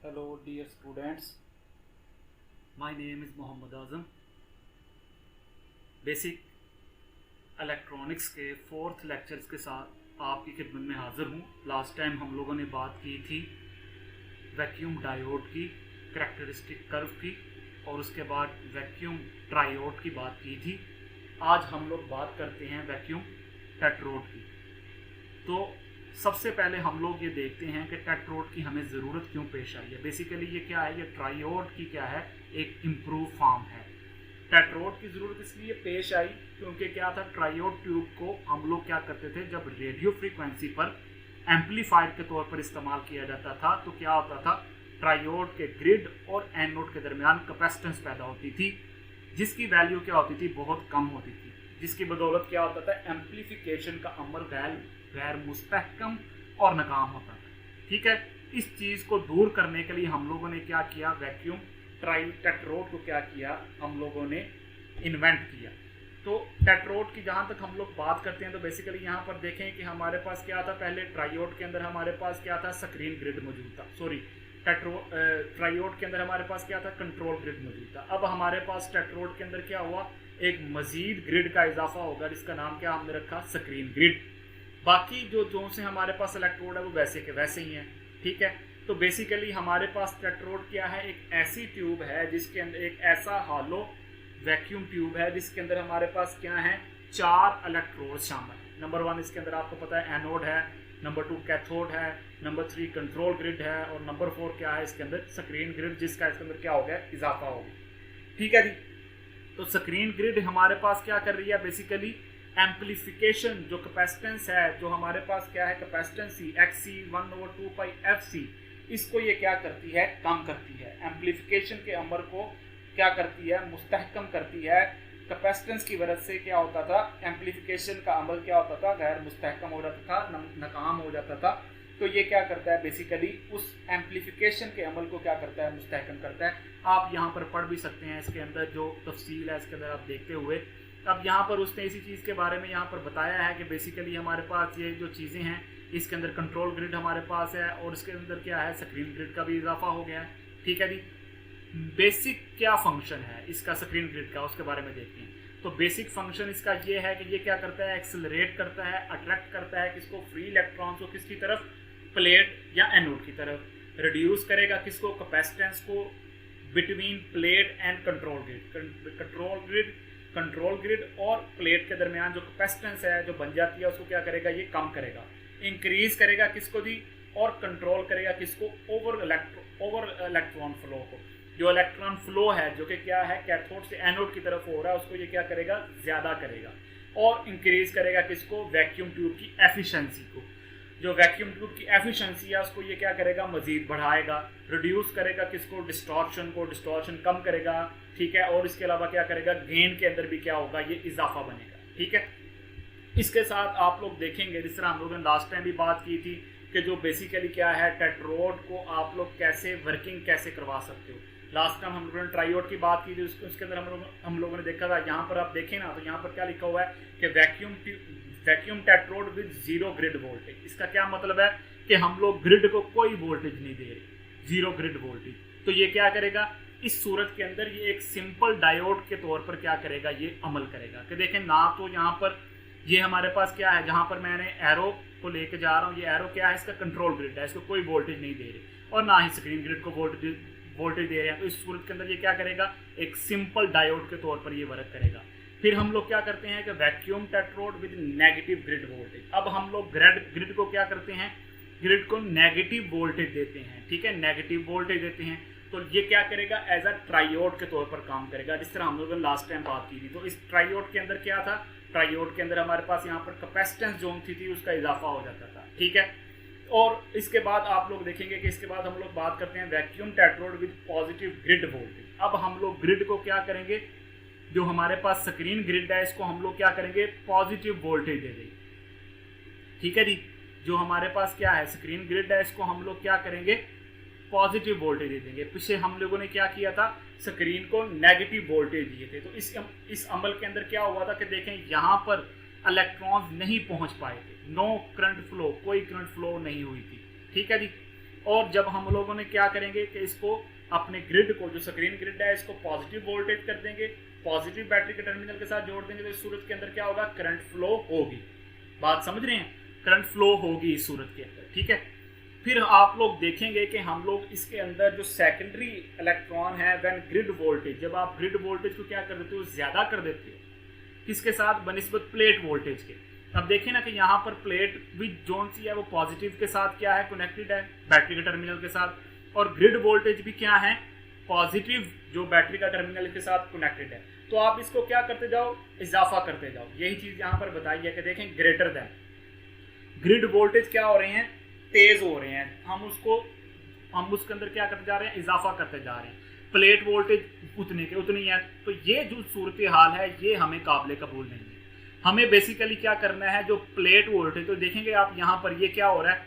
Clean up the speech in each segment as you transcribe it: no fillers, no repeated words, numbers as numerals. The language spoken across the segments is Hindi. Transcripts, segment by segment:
Hello, dear students. My name is Mohammad Azam. Basic electronics के फोर्थ लेक्चर्स के साथ आपकी खिदमत में हाज़िर हूँ। लास्ट टाइम हम लोगों ने बात की थी वैक्यूम डायोड की, करैक्टरिस्टिक कर्व की, और उसके बाद वैक्यूम ट्रायोड की बात की थी। आज हम लोग बात करते हैं वैक्यूम टेट्रोड की। तो सबसे पहले हम लोग ये देखते हैं कि टेट्रोड की हमें ज़रूरत क्यों पेश आई है। बेसिकली ये क्या है, ये ट्रायोड की क्या है, एक इम्प्रूव फॉर्म है। टेट्रोड की ज़रूरत इसलिए पेश आई क्योंकि क्या था, ट्रायोड ट्यूब को हम लोग क्या करते थे, जब रेडियो फ्रीक्वेंसी पर एम्पलीफायर के तौर पर इस्तेमाल किया जाता था तो क्या होता था, ट्रायोड के ग्रिड और एनोड के दरमियान कैपेसिटेंस पैदा होती थी, जिसकी वैल्यू क्या होती थी, बहुत कम होती थी, जिसकी बदौलत क्या होता था, एम्पलीफिकेशन का अमल गैर मुस्तहकम और नाकाम होता था। ठीक है, इस चीज़ को दूर करने के लिए हम लोगों ने क्या किया, वैक्यूम टेट्रोड को क्या किया, हम लोगों ने इन्वेंट किया। तो टेट्रोड की जहाँ तक हम लोग बात करते हैं तो बेसिकली यहाँ पर देखें कि हमारे पास क्या था, पहले ट्रायोड के अंदर हमारे पास क्या था, स्क्रीन ग्रिड मौजूद था। सॉरी, ट्रायोड के अंदर हमारे पास क्या था, कंट्रोल ग्रिड मौजूद था। अब हमारे पास टेट्रोड के अंदर क्या हुआ, एक मजीद ग्रिड का इजाफा होगा जिसका नाम क्या हमने रखा, स्क्रीन ग्रिड। बाकी जो से हमारे पास इलेक्ट्रोड है वो वैसे के वैसे ही हैं। ठीक है, तो बेसिकली हमारे पास टेट्रोड क्या है, एक ऐसी ट्यूब है जिसके अंदर, एक ऐसा हॉलो वैक्यूम ट्यूब है जिसके अंदर हमारे पास क्या है, 4 इलेक्ट्रोड शामिल है। नंबर 1 इसके अंदर आपको पता है एनोड है, नंबर 2 कैथोड है, नंबर 3 कंट्रोल ग्रिड है, और नंबर 4 क्या है इसके अंदर, स्क्रीन ग्रिड, जिसका इसके अंदर क्या हो गया, इजाफा हो गया। ठीक है जी, तो स्क्रीन ग्रिड हमारे पास क्या कर रही है, बेसिकली एम्पलीफिकेशन, जो कैपेसिटेंस है, जो हमारे पास क्या है, कैपेसिटेंस सी XC 1/2πfc, इसको ये क्या करती है, कम करती है। एम्पलीफिकेशन के अमर को क्या करती है, मुस्तहकम करती है। कैपेसिटेंस की वजह से क्या होता था, एम्पलीफिकेशन का अमल क्या होता था, गैर मुस्तहकम हो जाता था, नाकाम हो जाता था। तो ये क्या करता है, बेसिकली उस एम्पलीफिकेशन के अमल को क्या करता है, मुस्तहकम करता है। आप यहाँ पर पढ़ भी सकते हैं, इसके अंदर जो तफसील है इसके अंदर आप देखते हुए। अब यहाँ पर उसने इसी चीज़ के बारे में यहाँ पर बताया है कि बेसिकली हमारे पास ये जो चीज़ें हैं, इसके अंदर कंट्रोल ग्रिड हमारे पास है, और इसके अंदर क्या है, स्क्रीन ग्रिड का भी इजाफा हो गया है। ठीक है जी, बेसिक क्या फंक्शन है इसका स्क्रीन ग्रिड का, उसके बारे में देखते हैं। तो बेसिक फंक्शन इसका ये है कि ये क्या करता है, एक्सेलरेट करता है, अट्रैक्ट करता है किसको, फ्री इलेक्ट्रॉन्स को, किसकी तरफ, प्लेट या एनोड की तरफ। रिड्यूस करेगा किसको, कैपेसिटेंस को between plate and control grid. Control grid और प्लेट के दरमियान जो कैपेसिटेंस है जो बन जाती है, उसको क्या करेगा, ये कम करेगा। इंक्रीज करेगा किसको जी, और कंट्रोल करेगा किसको, ओवर इलेक्ट्रॉन फ्लो को। जो इलेक्ट्रॉन फ्लो है जो कि क्या है, कैथोड से एनोड की तरफ हो रहा है, उसको ये क्या करेगा, ज्यादा करेगा। और इंक्रीज करेगा किसको, वैक्यूम ट्यूब की एफिशिएंसी को। जो वैक्यूम ट्यूब की एफिशिएंसी है उसको ये क्या करेगा, मजीद बढ़ाएगा। रिड्यूस करेगा किसको, डिस्टॉर्शन को, डिस्टॉर्शन कम करेगा। ठीक है, और इसके अलावा क्या करेगा, गेन के अंदर भी क्या होगा, ये इजाफा बनेगा। ठीक है, इसके साथ आप लोग देखेंगे, जिस तरह हम लोगों ने लास्ट टाइम भी बात की थी कि जो बेसिकली क्या है, टेट्रोड को आप लोग कैसे वर्किंग कैसे करवा सकते हो। लास्ट टाइम हम लोगों ने ट्रायोड की बात की थी, उसके अंदर हम लोगों ने देखा था, यहाँ पर आप देखें ना, तो यहाँ पर क्या लिखा हुआ है कि vacuum tetrode with 0 grid voltage. इसका क्या मतलब है कि हम लोग ग्रिड को कोई वोल्टेज नहीं दे रहे, 0 ग्रिड वोल्टेज। तो ये क्या करेगा, इस सूरत के अंदर ये एक सिंपल डायोड के तौर पर क्या करेगा, ये अमल करेगा। कि देखें ना, तो यहाँ पर ये हमारे पास क्या है, जहां पर मैंने एरो को लेके जा रहा हूँ, ये एरो क्या है, इसका कंट्रोल ग्रिड है, इसको कोई वोल्टेज नहीं दे रहे, और ना ही स्क्रीन ग्रिड को वोल्टेज दे रहे हैं। तो इस सूरत के अंदर ये क्या करेगा, एक सिंपल डायोड के तौर पर ये वर्क करेगा। फिर हम लोग क्या करते हैं कि vacuum tetrode with negative grid voltage. अब हम लोग ग्रिड को क्या करते हैं, ग्रिड को नेगेटिव वोल्टेज देते हैं। ठीक है, नेगेटिव वोल्टेज देते हैं, तो ये क्या करेगा, एज अ ट्रायोड के तौर पर काम करेगा, जिस तरह हम लोगों ने लास्ट टाइम बात की थी। तो इस ट्रायोड के अंदर क्या था, ट्रायोड के अंदर हमारे पास यहाँ पर कैपेसिटेंस जो थी उसका इजाफा हो जाता था। ठीक है, और इसके बाद आप लोग देखेंगे कि इसके बाद हम लोग बात करते हैं vacuum tetrode with positive grid voltage. अब हम लोग ग्रिड को क्या करेंगे, जो हमारे पास स्क्रीन ग्रिड है इसको हम लोग क्या करेंगे, पॉजिटिव वोल्टेज दे देंगे। ठीक है जी, जो हमारे पास क्या है, स्क्रीन ग्रिड है, इसको हम लोग क्या करेंगे, पॉजिटिव वोल्टेज दे देंगे। पीछे हम लोगों ने क्या किया था, स्क्रीन को नेगेटिव वोल्टेज दिए थे। तो इस अमल के अंदर क्या हुआ था कि देखें, यहाँ पर इलेक्ट्रॉन्स नहीं पहुंच पाए थे, नो करंट फ्लो, कोई करंट फ्लो नहीं हुई थी। ठीक है जी, और जब हम लोगों ने क्या करेंगे कि इसको अपने ग्रिड को, जो स्क्रीन ग्रिड है, इसको पॉजिटिव वोल्टेज कर देंगे, पॉजिटिव बैटरी के टर्मिनल के साथ जोड़ देंगे, तो इस सूरत के अंदर क्या होगा, करंट फ्लो होगी। बात समझ रहे हैं, करंट फ्लो होगी इस सूरत के अंदर, ठीक है। फिर आप लोग देखेंगे कि हम लोग इसके अंदर जो सेकेंडरी इलेक्ट्रॉन है, व्हेन ग्रिड वोल्टेज, जब आप ग्रिड वोल्टेज को क्या कर देते हो, ज्यादा कर देते हो, किसके साथ, बनिस्बत प्लेट वोल्टेज के। अब देखें ना कि यहाँ पर प्लेट भी जोन सी है वो पॉजिटिव के साथ क्या है, कनेक्टेड है बैटरी के टर्मिनल के साथ, और ग्रिड वोल्टेज भी क्या है, पॉजिटिव जो बैटरी का टर्मिनल के साथ कनेक्टेड है। तो आप इसको क्या करते जाओ, इजाफा करते जाओ। यही चीज यहाँ पर बताई है कि देखें ग्रेटर देन, ग्रिड वोल्टेज क्या हो रहे हैं, तेज हो रहे हैं, हम उसके अंदर क्या करते जा रहे हैं, इजाफा करते जा रहे हैं। प्लेट वोल्टेज उतनी के उतनी है। तो ये जो सूरत हाल है ये हमें काबिल कबूल नहीं है। हमें बेसिकली क्या करना है, जो प्लेट वोल्टेज, तो देखेंगे आप यहाँ पर ये क्या हो रहा है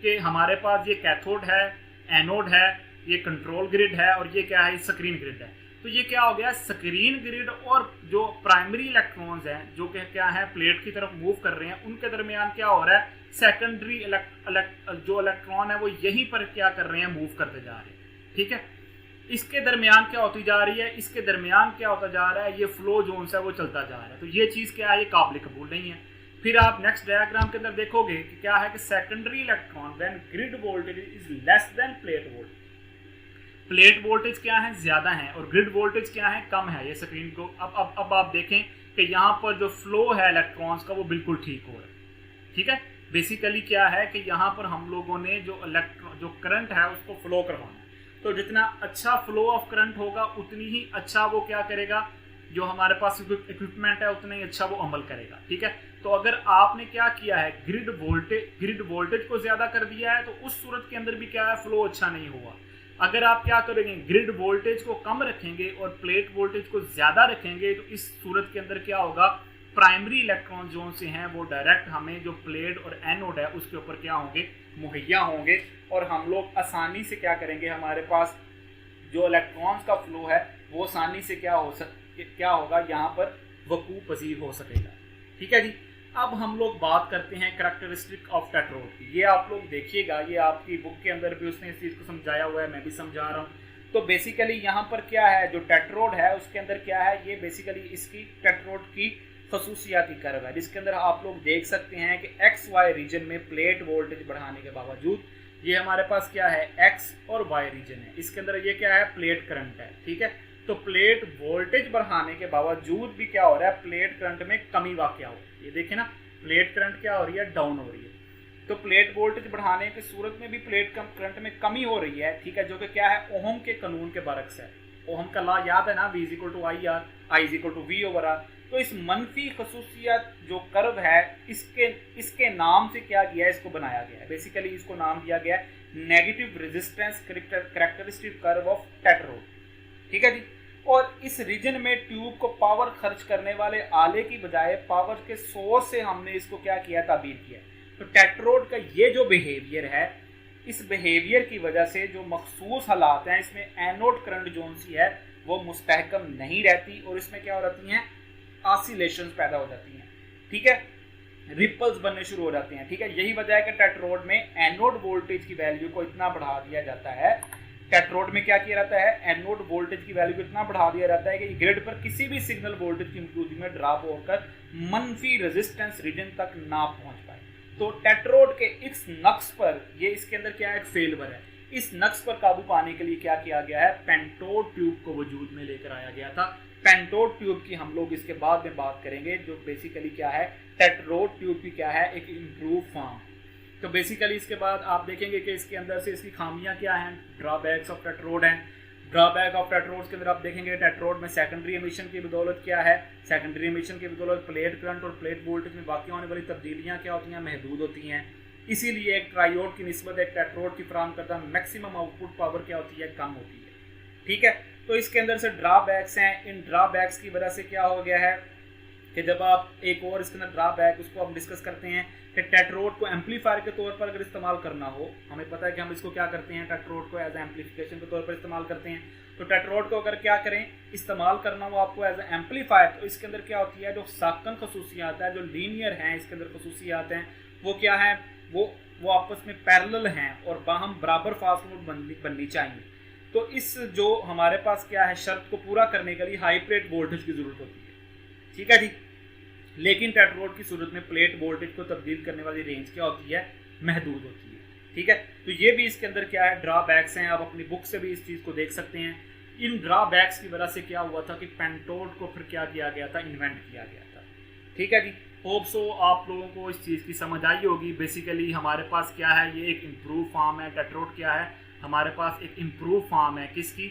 कि हमारे पास ये कैथोड है, एनोड है, ये कंट्रोल ग्रिड है, और ये क्या है, स्क्रीन ग्रिड है। तो ये क्या हो गया, स्क्रीन ग्रिड और जो प्राइमरी इलेक्ट्रॉन्स हैं जो कि क्या है प्लेट की तरफ मूव कर रहे हैं, उनके दरमियान क्या हो रहा है, सेकेंडरी जो इलेक्ट्रॉन है वो यहीं पर क्या कर रहे हैं, मूव करते जा रहे हैं, ठीक है। इसके दरमियान क्या होती जा रही है, इसके दरमियान क्या होता जा रहा है, ये फ्लो जोन है वो चलता जा रहा है। तो ये चीज क्या है, ये काबिल कबूल नहीं है। फिर आप नेक्स्ट डायग्राम के अंदर देखोगे कि क्या है कि secondary electron when grid voltage is less than plate voltage, plate voltage क्या है, ज्यादा है, और ग्रिड वोल्टेज क्या है, कम है। ये स्क्रीन को अब आप देखें कि यहाँ पर जो फ्लो है इलेक्ट्रॉन्स का वो बिल्कुल ठीक हो रहा है, ठीक है। बेसिकली क्या है कि यहाँ पर हम लोगों ने जो करंट है उसको फ्लो करवाना है। तो जितना अच्छा फ्लो ऑफ करंट होगा उतनी ही अच्छा वो क्या करेगा, जो हमारे पास इक्विपमेंट है उतना ही अच्छा वो अमल करेगा, ठीक है। तो अगर आपने क्या किया है, ग्रिड वोल्टेज को ज्यादा कर दिया है, तो उस सूरत के अंदर भी क्या है, फ्लो अच्छा नहीं हुआ। अगर आप क्या करेंगे, ग्रिड वोल्टेज को कम रखेंगे और प्लेट वोल्टेज को ज्यादा रखेंगे, तो इस सूरत के अंदर क्या होगा, प्राइमरी इलेक्ट्रॉन जोन से हैं वो डायरेक्ट हमें जो प्लेट और एनोड है उसके ऊपर क्या होंगे, मुहैया होंगे, और हम लोग आसानी से क्या करेंगे, हमारे पास जो इलेक्ट्रॉन्स का फ्लो है वो आसानी से क्या होगा, यहाँ पर वकूअ पजीर हो सकेगा, ठीक है जी। अब हम लोग बात करते हैं करैक्टरिस्टिक ऑफ टेट्रोड की। ये आप लोग देखिएगा, ये आपकी बुक के अंदर भी उसने इस चीज़ को समझाया हुआ है, मैं भी समझा रहा हूँ। तो बेसिकली यहाँ पर क्या है, जो टेट्रोड है उसके अंदर क्या है, ये बेसिकली इसकी टेट्रोड की खसूसियाती कर्व है, जिसके अंदर आप लोग देख सकते हैं कि एक्स वाई रीजन में प्लेट वोल्टेज बढ़ाने के बावजूद ये हमारे पास क्या है, एक्स और वाई रीजन है, इसके अंदर ये क्या है, प्लेट करंट है, ठीक है। तो प्लेट वोल्टेज बढ़ाने के बावजूद भी क्या हो रहा है, प्लेट करंट में कमी वाक़या हो रही है। ये देखें ना, प्लेट करंट क्या हो रही है, डाउन हो रही है। तो प्लेट वोल्टेज बढ़ाने की सूरत में भी प्लेट करंट में कमी हो रही है, ठीक है, जो कि क्या है, ओहम के कानून के बरक्स है। ओहम का लॉ याद है ना, V = IR, I = V/R। तो इस मनफी खसूसियत जो कर्व है, इसके नाम से क्या किया है, इसको बनाया गया है। बेसिकली इसको नाम दिया गया है negative resistance characteristic curve of tetrode, ठीक है जी। और इस रीजन में ट्यूब को पावर खर्च करने वाले आले की बजाय पावर के सोर्स से हमने इसको क्या किया, ताबीर किया। तो टेट्रोड का ये जो बिहेवियर है, इस बिहेवियर की वजह से जो मखसूस हालात हैं, इसमें एनोड करंट जोन सी है वो मुस्तहकम नहीं रहती, और इसमें क्या हो जाती हैं, ऑसिलेशंस पैदा हो जाती हैं, ठीक है, रिपल्स बनने शुरू हो जाते हैं, ठीक है। यही वजह है कि टेट्रोड में एनोड वोल्टेज की वैल्यू को इतना बढ़ा दिया जाता है, टेट्रोड में क्या किया जाता है, एनोड वोल्टेज की वैल्यू को इतना बढ़ा दिया जाता है कि ग्रिड पर किसी भी सिग्नल वोल्टेज की मौजूदगी में ड्रॉप होकर मनफी रेजिस्टेंस रीजन तक ना पहुंच पाए। तो टेट्रोड के इस नक्स पर, ये इसके अंदर क्या है, एक फेलवर है, इस नक्स पर काबू पाने के लिए क्या किया गया है, पेंटोड ट्यूब को वजूद में लेकर आया गया था। पेंटोड ट्यूब की हम लोग इसके बाद में बात करेंगे, जो बेसिकली क्या है, टेट्रोड ट्यूब की क्या है, एक इम्प्रूव फॉर्म। तो बेसिकली इसके बाद आप देखेंगे कि इसके अंदर से इसकी खामियां क्या हैं, ड्रॉबैक्स ऑफ टेट्रोड हैं। ड्रॉबैक ऑफ टेट्रोड के अंदर आप देखेंगे टेट्रोड में सेकेंडरी एमिशन की बदौलत क्या है, सेकेंडरी एमिशन की बदौलत प्लेट करंट और प्लेट वोल्टेज में वाक़ई होने वाली तब्दीलियां क्या होती हैं, महदूद होती हैं। इसीलिए एक ट्रायोड की निस्बत एक टेट्रोड की फराहम करता मैक्सिमम आउटपुट पावर क्या होती है, कम होती है, ठीक है। तो इसके अंदर से ड्रॉबैक्स हैं। इन ड्रॉबैक्स की वजह से क्या हो गया है कि जब आप एक और इसके अंदर ड्रॉबैक, उसको हम डिस्कस करते हैं कि टेट्रोड को एम्पलीफायर के तौर पर अगर इस्तेमाल करना हो, हमें पता है कि हम इसको क्या करते हैं, टेट्रोड को एज एम्पलीफिकेशन के तौर पर इस्तेमाल करते हैं। तो टेट्रोड को अगर क्या करें, इस्तेमाल करना हो आपको एज एम्पलीफायर, तो इसके अंदर क्या होती है, जो साकन खसूसियात है, जो लीनियर हैं इसके अंदर खसूसियात हैं, वो क्या है, वो वो आपस में पैरेलल हैं और बाहम बराबर फास्ट मोड बननी चाहिए। तो इस जो हमारे पास क्या है, शर्त को पूरा करने के लिए हाई प्लेट वोल्टेज की जरूरत होती है, ठीक है जी। लेकिन टेट्रोड की सूरत में प्लेट वोल्टेज को तब्दील करने वाली रेंज क्या होती है, महदूद होती है, ठीक है। तो ये भी इसके अंदर क्या है, ड्रॉबैक्स हैं। आप अपनी बुक से भी इस चीज़ को देख सकते हैं। इन ड्रॉबैक्स की वजह से क्या हुआ था कि पेंटोड को फिर क्या किया गया था, इन्वेंट किया गया था, ठीक है जी। होप सो आप लोगों को इस चीज़ की समझ आई होगी। बेसिकली हमारे पास क्या है, ये एक इम्प्रूव फॉर्म है। टेट्रोड क्या है, हमारे पास एक इम्प्रूव फॉर्म है किसकी,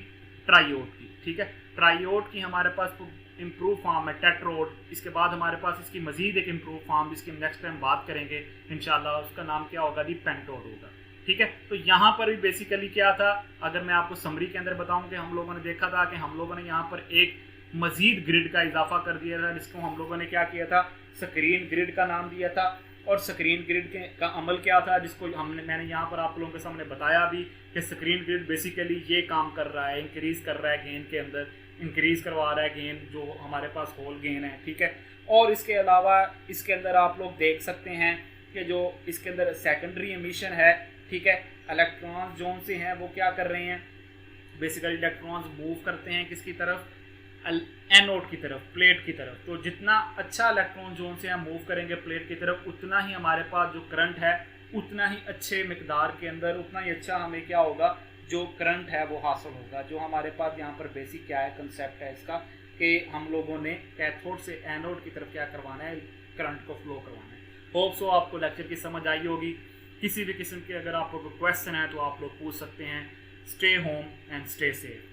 ट्राइयोड की, ठीक है। ट्राइयोड की हमारे पास इम्प्रूव फॉर्म है टेट्रोड। इसके बाद हमारे पास इसकी मजीद एक इम्प्रूव फॉर्म जिसकी हम नेक्स्ट टाइम बात करेंगे इंशाल्लाह, उसका नाम क्या होगा जी, पेंटोड होगा, ठीक है। तो यहाँ पर भी बेसिकली क्या था, अगर मैं आपको समरी के अंदर बताऊं कि हम लोगों ने देखा था कि हम लोगों ने यहाँ पर एक मजीद ग्रिड का इजाफा कर दिया था, जिसको हम लोगों ने क्या किया था, स्क्रीन ग्रिड का नाम दिया था। और स्क्रीन ग्रिड का अमल क्या था, जिसको मैंने यहाँ पर आप लोगों के सामने बताया भी कि स्क्रीन ग्रिड बेसिकली ये काम कर रहा है, इंक्रीज कर रहा है गेन के अंदर, इंक्रीज करवा रहा है गेन जो हमारे पास होल गेन है, ठीक है। और इसके अलावा इसके अंदर आप लोग देख सकते हैं कि जो इसके अंदर सेकेंडरी एमिशन है, ठीक है, इलेक्ट्रॉन्स जोन से हैं वो क्या कर रहे हैं, बेसिकली इलेक्ट्रॉन्स मूव करते हैं किसकी तरफ, एनोड की तरफ, प्लेट की तरफ। तो जितना अच्छा इलेक्ट्रॉन जोन से हम मूव करेंगे प्लेट की तरफ, उतना ही हमारे पास जो करंट है उतना ही अच्छे मिकदार के अंदर, उतना ही अच्छा हमें क्या होगा, जो करंट है वो हासिल होगा। जो हमारे पास यहाँ पर बेसिक क्या है, कंसेप्ट है इसका कि हम लोगों ने कैथोड से एनोड की तरफ क्या करवाना है, करंट को फ्लो करवाना है। होप सो आपको लेक्चर की समझ आई होगी। किसी भी किस्म के अगर आप लोग क्वेश्चन है तो आप लोग पूछ सकते हैं। Stay home and stay safe.